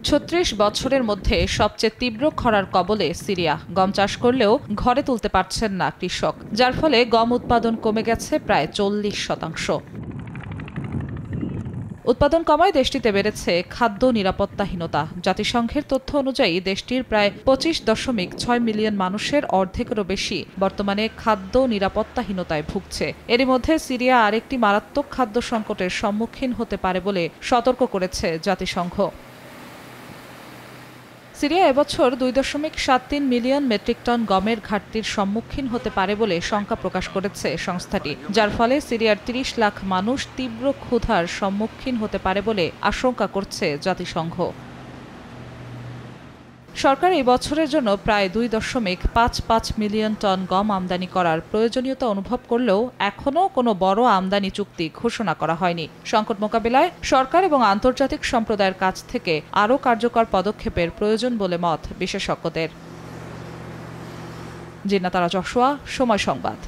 ৩৬ বছরের মধ্যে সবচেয়ে তীব্র খরার কবলে সিরিয়া। গম চাষ করলেও ঘরে তুলতে পারছেন না কৃষক, যার ফলে গম উৎপাদন কমে গেছে প্রায় ৪০%। উৎপাদন কমায় দেশটিতে বেড়েছে খাদ্য নিরাপত্তাহীনতা। জাতিসংঘের তথ্য অনুযায়ী দেশটির প্রায় ২৫.৬ মিলিয়ন মানুষের অর্ধেকেরও বেশি বর্তমানে খাদ্য নিরাপত্তাহীনতায় ভুগছে। এরই মধ্যে সিরিয়া আরেকটি মারাত্মক খাদ্য সংকটের সম্মুখীন হতে পারে বলে সতর্ক করেছে জাতিসংঘ। সিরিয়া এবছর ২.৭৩ মিলিয়ন মেট্রিক টন গমের ঘাটতির সম্মুখীন হতে পারে বলে শঙ্কা প্রকাশ করেছে সংস্থাটি, যার ফলে সিরিয়ার ৩০ লাখ মানুষ তীব্র ক্ষুধার সম্মুখীন হতে পারে বলে আশঙ্কা করছে জাতিসংঘ। সরকার এই বছরের জন্য প্রায় ২.৫৫ মিলিয়ন টন গম আমদানি করার প্রয়োজনীয়তা অনুভব করলেও এখনও কোনো বড় আমদানি চুক্তি ঘোষণা করা হয়নি। সংকট মোকাবিলায় সরকার এবং আন্তর্জাতিক সম্প্রদায়ের কাছ থেকে আরও কার্যকর পদক্ষেপের প্রয়োজন বলে মত বিশেষজ্ঞদের। জিন্নাত আরা জশুয়া, সময় সংবাদ।